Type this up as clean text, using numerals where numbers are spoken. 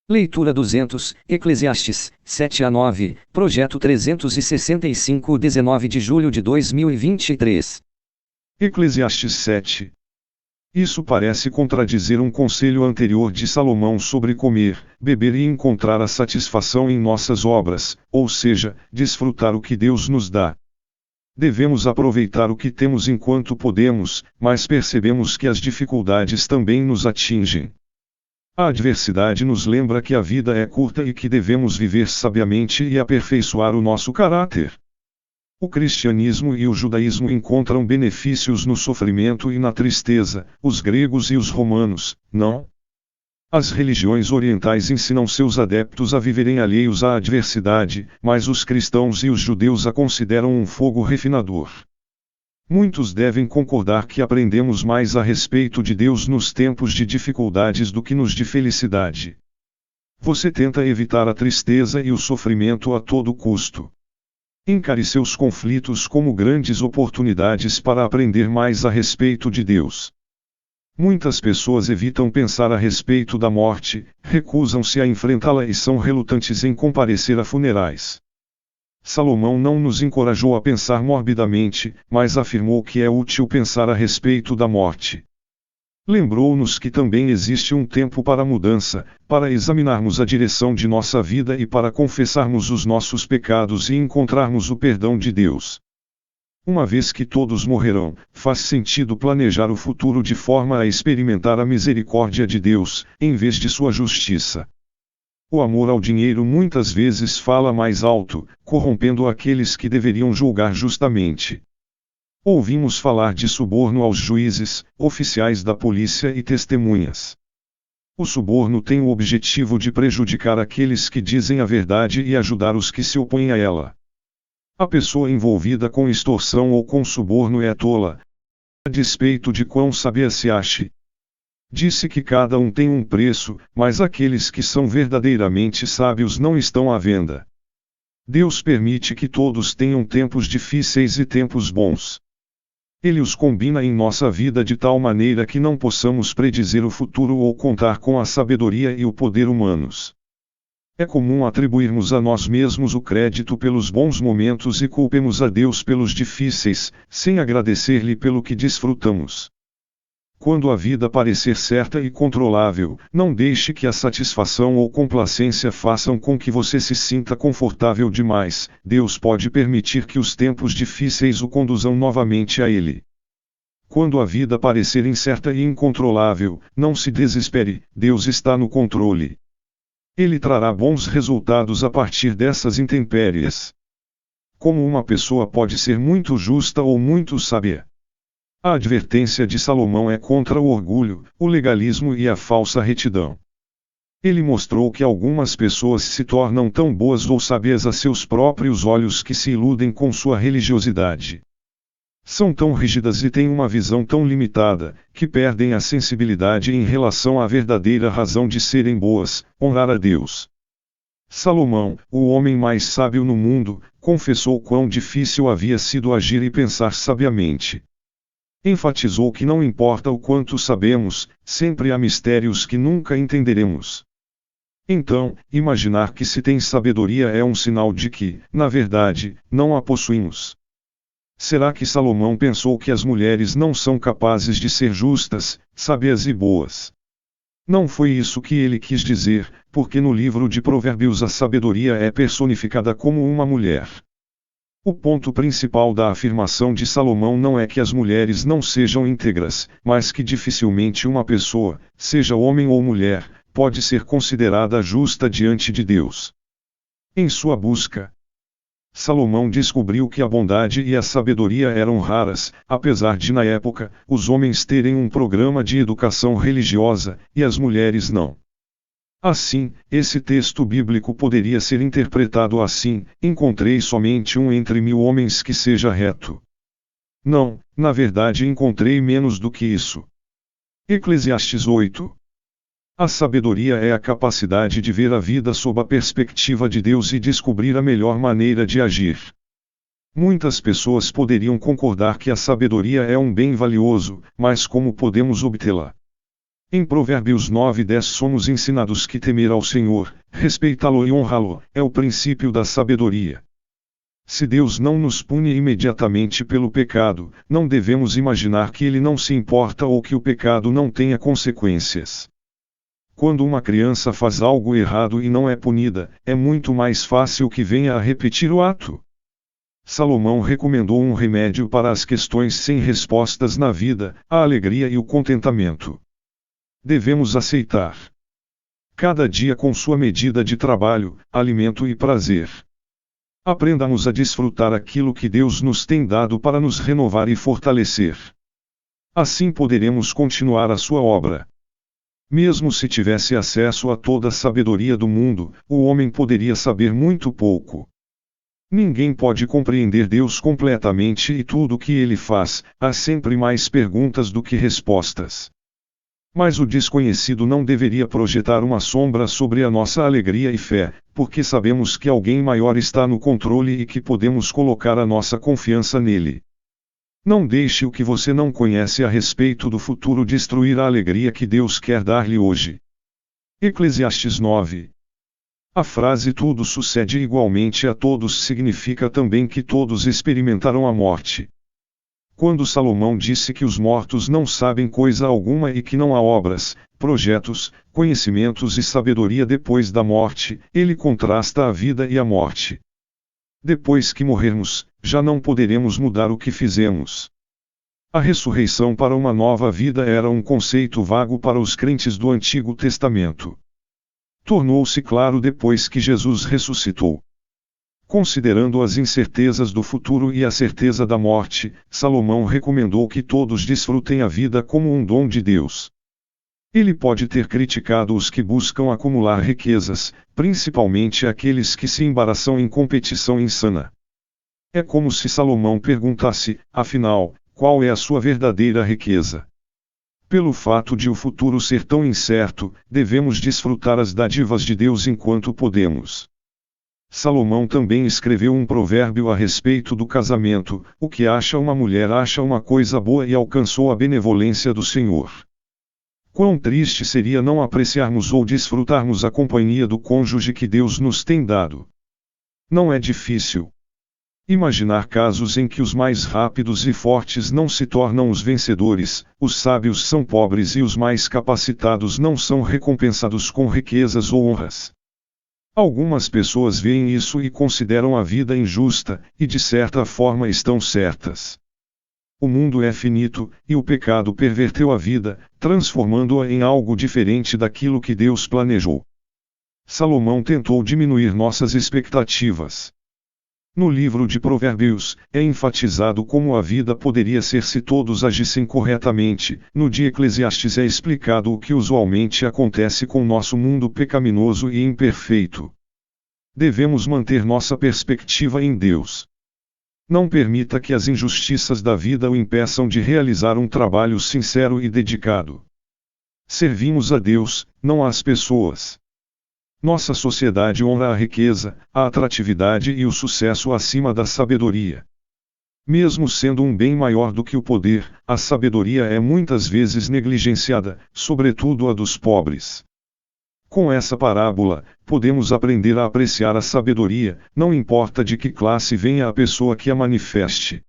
Leitura 200, Eclesiastes, 7 a 9, Projeto 365, 19 de julho de 2023. Eclesiastes 7. Isso parece contradizer um conselho anterior de Salomão sobre comer, beber e encontrar a satisfação em nossas obras, ou seja, desfrutar o que Deus nos dá. Devemos aproveitar o que temos enquanto podemos, mas percebemos que as dificuldades também nos atingem. A adversidade nos lembra que a vida é curta e que devemos viver sabiamente e aperfeiçoar o nosso caráter. O cristianismo e o judaísmo encontram benefícios no sofrimento e na tristeza, os gregos e os romanos, não? As religiões orientais ensinam seus adeptos a viverem alheios à adversidade, mas os cristãos e os judeus a consideram um fogo refinador. Muitos devem concordar que aprendemos mais a respeito de Deus nos tempos de dificuldades do que nos de felicidade. Você tenta evitar a tristeza e o sofrimento a todo custo. Encare seus conflitos como grandes oportunidades para aprender mais a respeito de Deus. Muitas pessoas evitam pensar a respeito da morte, recusam-se a enfrentá-la e são relutantes em comparecer a funerais. Salomão não nos encorajou a pensar morbidamente, mas afirmou que é útil pensar a respeito da morte. Lembrou-nos que também existe um tempo para a mudança, para examinarmos a direção de nossa vida e para confessarmos os nossos pecados e encontrarmos o perdão de Deus. Uma vez que todos morrerão, faz sentido planejar o futuro de forma a experimentar a misericórdia de Deus, em vez de sua justiça. O amor ao dinheiro muitas vezes fala mais alto, corrompendo aqueles que deveriam julgar justamente. Ouvimos falar de suborno aos juízes, oficiais da polícia e testemunhas. O suborno tem o objetivo de prejudicar aqueles que dizem a verdade e ajudar os que se opõem a ela. A pessoa envolvida com extorsão ou com suborno é tola, a despeito de quão sábia se ache. Disse que cada um tem um preço, mas aqueles que são verdadeiramente sábios não estão à venda. Deus permite que todos tenham tempos difíceis e tempos bons. Ele os combina em nossa vida de tal maneira que não possamos predizer o futuro ou contar com a sabedoria e o poder humanos. É comum atribuirmos a nós mesmos o crédito pelos bons momentos e culpemos a Deus pelos difíceis, sem agradecer-lhe pelo que desfrutamos. Quando a vida parecer certa e controlável, não deixe que a satisfação ou complacência façam com que você se sinta confortável demais. Deus pode permitir que os tempos difíceis o conduzam novamente a Ele. Quando a vida parecer incerta e incontrolável, não se desespere, Deus está no controle. Ele trará bons resultados a partir dessas intempéries. Como uma pessoa pode ser muito justa ou muito sábia? A advertência de Salomão é contra o orgulho, o legalismo e a falsa retidão. Ele mostrou que algumas pessoas se tornam tão boas ou sábias a seus próprios olhos que se iludem com sua religiosidade. São tão rígidas e têm uma visão tão limitada, que perdem a sensibilidade em relação à verdadeira razão de serem boas, honrar a Deus. Salomão, o homem mais sábio no mundo, confessou quão difícil havia sido agir e pensar sabiamente. Enfatizou que não importa o quanto sabemos, sempre há mistérios que nunca entenderemos. Então, imaginar que se tem sabedoria é um sinal de que, na verdade, não a possuímos. Será que Salomão pensou que as mulheres não são capazes de ser justas, sábias e boas? Não foi isso que ele quis dizer, porque no livro de Provérbios a sabedoria é personificada como uma mulher. O ponto principal da afirmação de Salomão não é que as mulheres não sejam íntegras, mas que dificilmente uma pessoa, seja homem ou mulher, pode ser considerada justa diante de Deus. Em sua busca, Salomão descobriu que a bondade e a sabedoria eram raras, apesar de na época, os homens terem um programa de educação religiosa, e as mulheres não. Assim, esse texto bíblico poderia ser interpretado assim: encontrei somente um entre 1000 homens que seja reto. Não, na verdade encontrei menos do que isso. Eclesiastes 8. A sabedoria é a capacidade de ver a vida sob a perspectiva de Deus e descobrir a melhor maneira de agir. Muitas pessoas poderiam concordar que a sabedoria é um bem valioso, mas como podemos obtê-la? Em Provérbios 9:10 somos ensinados que temer ao Senhor, respeitá-lo e honrá-lo, é o princípio da sabedoria. Se Deus não nos pune imediatamente pelo pecado, não devemos imaginar que Ele não se importa ou que o pecado não tenha consequências. Quando uma criança faz algo errado e não é punida, é muito mais fácil que venha a repetir o ato. Salomão recomendou um remédio para as questões sem respostas na vida, a alegria e o contentamento. Devemos aceitar cada dia com sua medida de trabalho, alimento e prazer. Aprendamos a desfrutar aquilo que Deus nos tem dado para nos renovar e fortalecer. Assim poderemos continuar a sua obra. Mesmo se tivesse acesso a toda a sabedoria do mundo, o homem poderia saber muito pouco. Ninguém pode compreender Deus completamente e tudo o que Ele faz, há sempre mais perguntas do que respostas. Mas o desconhecido não deveria projetar uma sombra sobre a nossa alegria e fé, porque sabemos que alguém maior está no controle e que podemos colocar a nossa confiança nele. Não deixe o que você não conhece a respeito do futuro destruir a alegria que Deus quer dar-lhe hoje. Eclesiastes 9. A frase tudo sucede igualmente a todos significa também que todos experimentaram a morte. Quando Salomão disse que os mortos não sabem coisa alguma e que não há obras, projetos, conhecimentos e sabedoria depois da morte, ele contrasta a vida e a morte. Depois que morrermos, já não poderemos mudar o que fizemos. A ressurreição para uma nova vida era um conceito vago para os crentes do Antigo Testamento. Tornou-se claro depois que Jesus ressuscitou. Considerando as incertezas do futuro e a certeza da morte, Salomão recomendou que todos desfrutem a vida como um dom de Deus. Ele pode ter criticado os que buscam acumular riquezas, principalmente aqueles que se embaraçam em competição insana. É como se Salomão perguntasse, afinal, qual é a sua verdadeira riqueza? Pelo fato de o futuro ser tão incerto, devemos desfrutar as dádivas de Deus enquanto podemos. Salomão também escreveu um provérbio a respeito do casamento: o que acha uma mulher acha uma coisa boa e alcançou a benevolência do Senhor. Quão triste seria não apreciarmos ou desfrutarmos a companhia do cônjuge que Deus nos tem dado. Não é difícil imaginar casos em que os mais rápidos e fortes não se tornam os vencedores, os sábios são pobres e os mais capacitados não são recompensados com riquezas ou honras. Algumas pessoas veem isso e consideram a vida injusta, e de certa forma estão certas. O mundo é finito, e o pecado perverteu a vida, transformando-a em algo diferente daquilo que Deus planejou. Salomão tentou diminuir nossas expectativas. No livro de Provérbios, é enfatizado como a vida poderia ser se todos agissem corretamente. No de Eclesiastes é explicado o que usualmente acontece com nosso mundo pecaminoso e imperfeito. Devemos manter nossa perspectiva em Deus. Não permita que as injustiças da vida o impeçam de realizar um trabalho sincero e dedicado. Servimos a Deus, não às pessoas. Nossa sociedade honra a riqueza, a atratividade e o sucesso acima da sabedoria. Mesmo sendo um bem maior do que o poder, a sabedoria é muitas vezes negligenciada, sobretudo a dos pobres. Com essa parábola, podemos aprender a apreciar a sabedoria, não importa de que classe venha a pessoa que a manifeste.